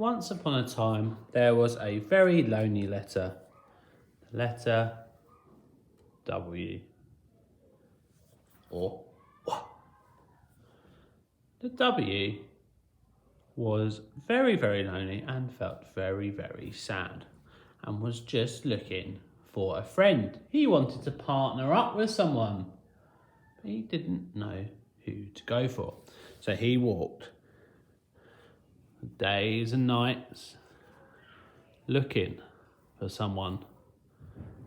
Once upon a time, there was a very lonely letter. The letter W. Or what? The W was very, very lonely and felt very, very sad and was just looking for a friend. He wanted to partner up with someone, but he didn't know who to go for. So he walked days and nights looking for someone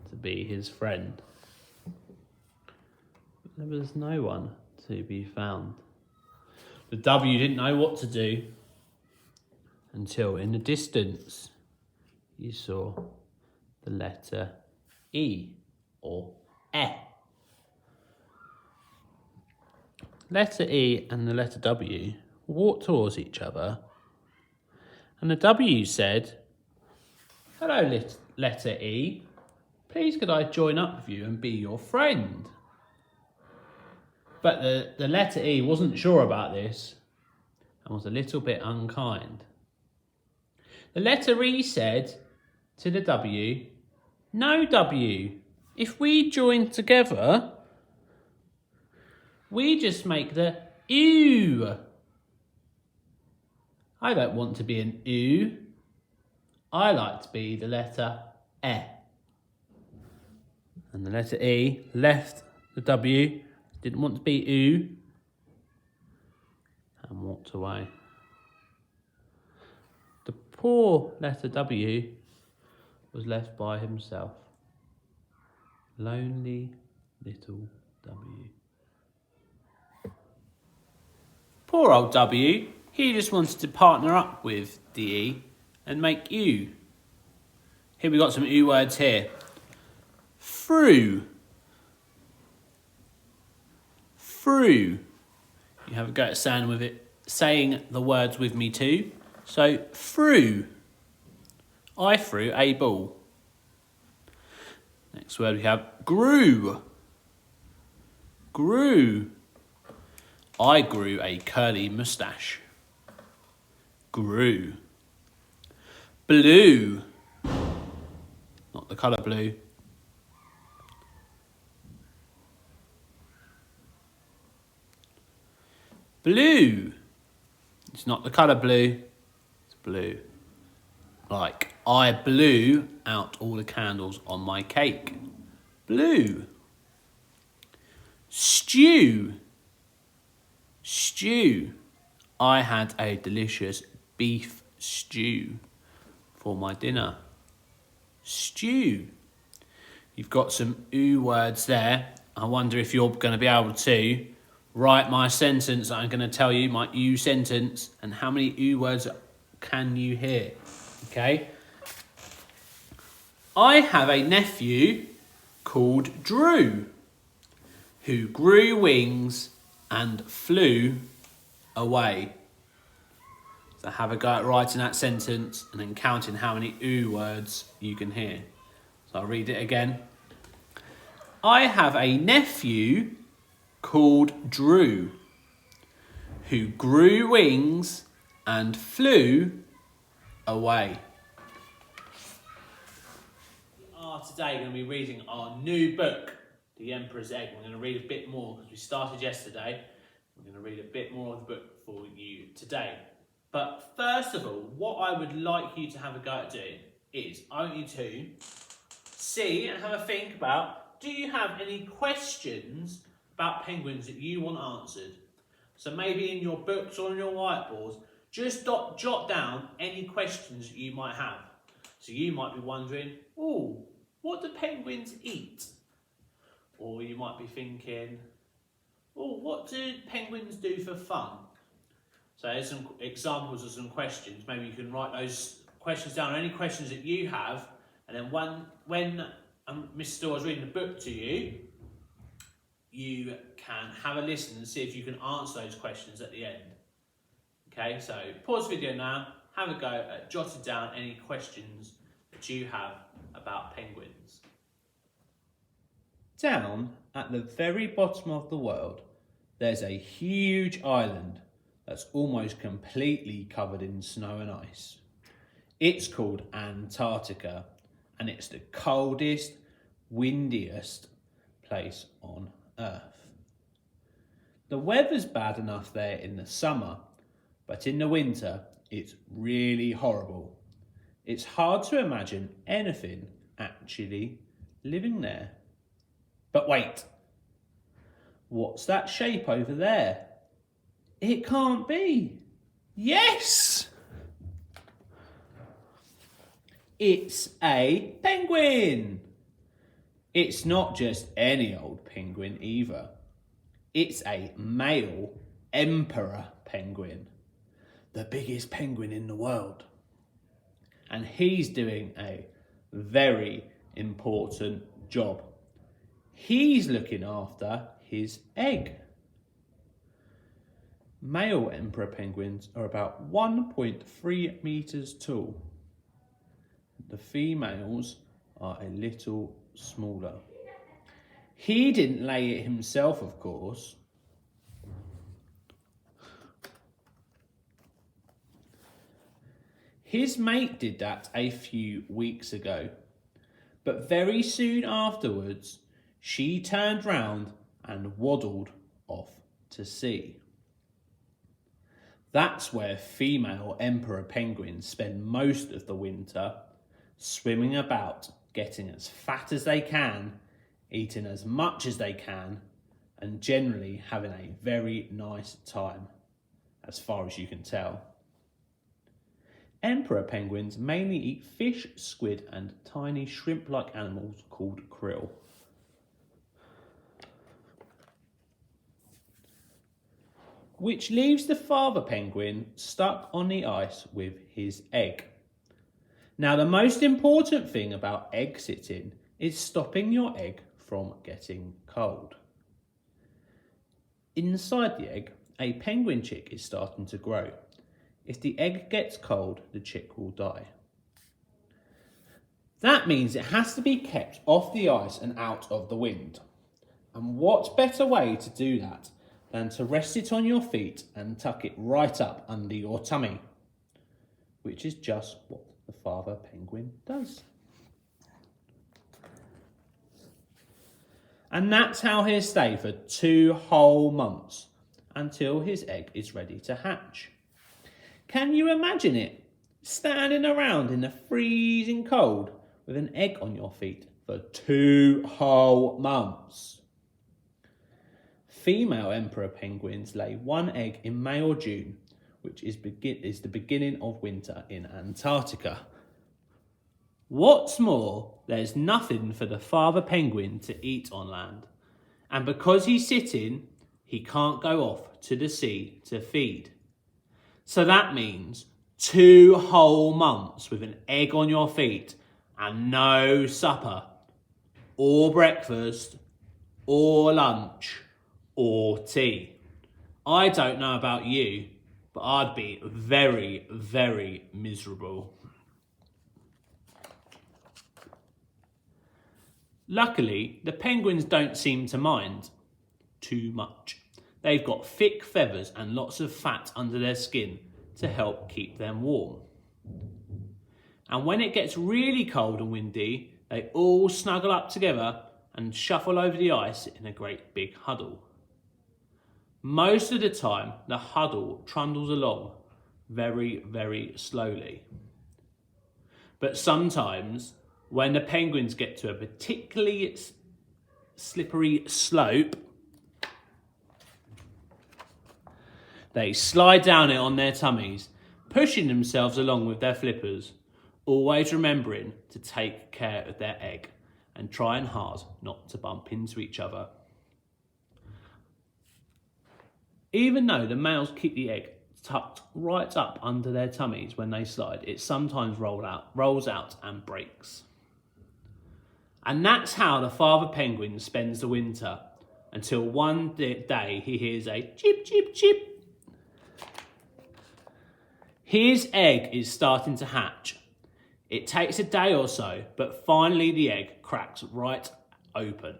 to be his friend. But there was no one to be found. The W didn't know what to do until in the distance you saw the letter E or E. Letter E and the letter W walked towards each other, and the W said, "Hello, letter E. Please could I join up with you and be your friend?" But the letter E wasn't sure about this and was a little bit unkind. The letter E said to the W, "No, W, if we join together, we just make the OO. I don't want to be an OO. I like to be the letter E." And the letter E left the W, didn't want to be OO, and walked away. The poor letter W was left by himself. Lonely little W. Poor old W, he just wanted to partner up with the E and make OO. Here we got some OO words here. Through. Through. You have a go at saying the words with me too. So, through. I threw a ball. Next word we have grew. Grew. I grew a curly moustache. Grew. Blue. Not the colour blue. Blue. It's not the colour blue. It's blue. Like, I blew out all the candles on my cake. Blue. Stew. Stew. I had a delicious beef stew for my dinner. Stew. You've got some OO words there. I wonder if you're going to be able to write my sentence that I'm going to tell you, my OO sentence, and how many OO words can you hear? Okay. I have a nephew called Drew who grew wings and flew away. So have a go at writing that sentence and then counting how many OO words you can hear. So I'll read it again. I have a nephew called Drew who grew wings and flew away. We are today going to be reading our new book, The Emperor's Egg. We're going to read a bit more because we started yesterday. We're going to read a bit more of the book for you today. But first of all, what I would like you to have a go at doing is I want you to see and have a think about, do you have any questions about penguins that you want answered? So maybe in your books or on your whiteboards, just jot down any questions that you might have. So you might be wondering, oh, what do penguins eat? Or you might be thinking, oh, what do penguins do for fun? So there's some examples of some questions. Maybe you can write those questions down, or any questions that you have, and then when Mr. Store is reading the book to you, you can have a listen and see if you can answer those questions at the end. Okay, so pause the video now, have a go at jotting down any questions that you have about penguins. Down at the very bottom of the world, there's a huge island that's almost completely covered in snow and ice. It's called Antarctica, and it's the coldest, windiest place on Earth. The weather's bad enough there in the summer, but in the winter, it's really horrible. It's hard to imagine anything actually living there. But wait, what's that shape over there? It can't be. Yes! It's a penguin. It's not just any old penguin either. It's a male emperor penguin, the biggest penguin in the world. And he's doing a very important job. He's looking after his egg. Male emperor penguins are about 1.3 metres tall. The females are a little smaller. He didn't lay it himself, of course. His mate did that a few weeks ago, but very soon afterwards, she turned round and waddled off to sea. That's where female emperor penguins spend most of the winter, swimming about, getting as fat as they can, eating as much as they can, and generally having a very nice time, as far as you can tell. Emperor penguins mainly eat fish, squid, and tiny shrimp-like animals called krill. Which leaves the father penguin stuck on the ice with his egg. Now, the most important thing about egg sitting is stopping your egg from getting cold. Inside the egg, a penguin chick is starting to grow. If the egg gets cold, the chick will die. That means it has to be kept off the ice and out of the wind. And what better way to do that than to rest it on your feet and tuck it right up under your tummy, which is just what the father penguin does. And that's how he'll stay for 2 whole months until his egg is ready to hatch. Can you imagine it? Standing around in the freezing cold with an egg on your feet for 2 whole months. Female emperor penguins lay 1 egg in May or June, which is the beginning of winter in Antarctica. What's more, there's nothing for the father penguin to eat on land. And because he's sitting, he can't go off to the sea to feed. So that means 2 whole months with an egg on your feet and no supper, or breakfast, or lunch, or tea. I don't know about you, but I'd be very, very miserable. Luckily, the penguins don't seem to mind too much. They've got thick feathers and lots of fat under their skin to help keep them warm. And when it gets really cold and windy, they all snuggle up together and shuffle over the ice in a great big huddle. Most of the time, the huddle trundles along very, very slowly. But sometimes, when the penguins get to a particularly slippery slope, they slide down it on their tummies, pushing themselves along with their flippers, always remembering to take care of their egg and trying hard not to bump into each other. Even though the males keep the egg tucked right up under their tummies when they slide, it sometimes rolls out and breaks. And that's how the father penguin spends the winter, until one day he hears a chip, chip, chip. His egg is starting to hatch. It takes a day or so, but finally the egg cracks right open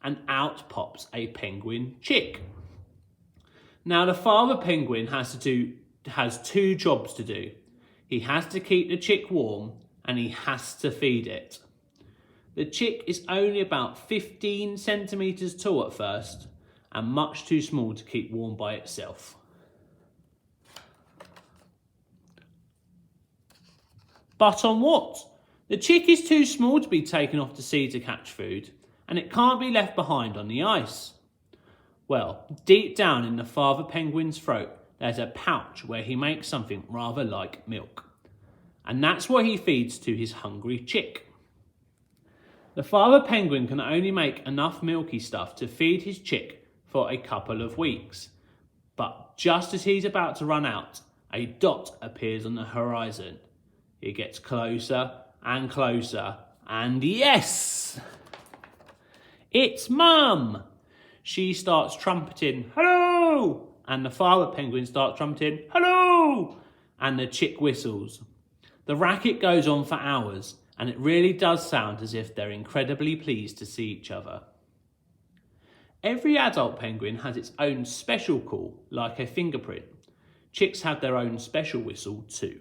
and out pops a penguin chick. Now the father penguin has 2 jobs to do. He has to keep the chick warm and he has to feed it. The chick is only about 15 centimetres tall at first and much too small to keep warm by itself. But on what? The chick is too small to be taken off to sea to catch food, and it can't be left behind on the ice. Well, deep down in the father penguin's throat, there's a pouch where he makes something rather like milk. And that's what he feeds to his hungry chick. The father penguin can only make enough milky stuff to feed his chick for a couple of weeks. But just as he's about to run out, a dot appears on the horizon. It gets closer and closer, and yes! It's Mum! She starts trumpeting, hello! And the father penguin starts trumpeting, hello! And the chick whistles. The racket goes on for hours, and it really does sound as if they're incredibly pleased to see each other. Every adult penguin has its own special call, like a fingerprint. Chicks have their own special whistle too.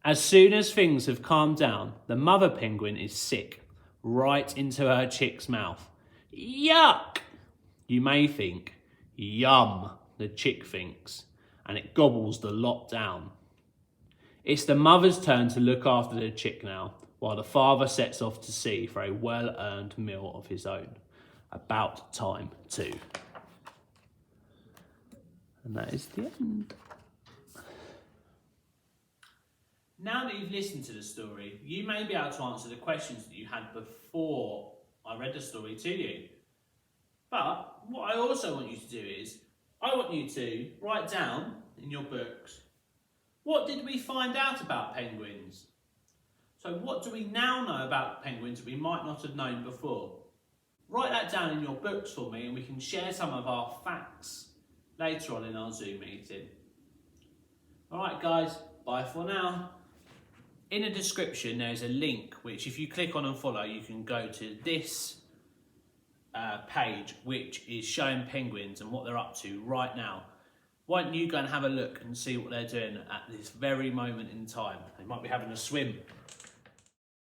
As soon as things have calmed down, the mother penguin is sick, right into her chick's mouth. Yuck! You may think, yum, the chick thinks, and it gobbles the lot down. It's the mother's turn to look after the chick now, while the father sets off to sea for a well-earned meal of his own. About time too. And that is the end. Now that you've listened to the story, you may be able to answer the questions that you had before I read the story to you. But what I also want you to do is, I want you to write down in your books, what did we find out about penguins? So what do we now know about penguins that we might not have known before? Write that down in your books for me and we can share some of our facts later on in our Zoom meeting. Alright guys, bye for now. In the description there's a link which if you click on and follow you can go to this page which is showing penguins and what they're up to right now. Why don't you go and have a look and see what they're doing at this very moment in time. They might be having a swim.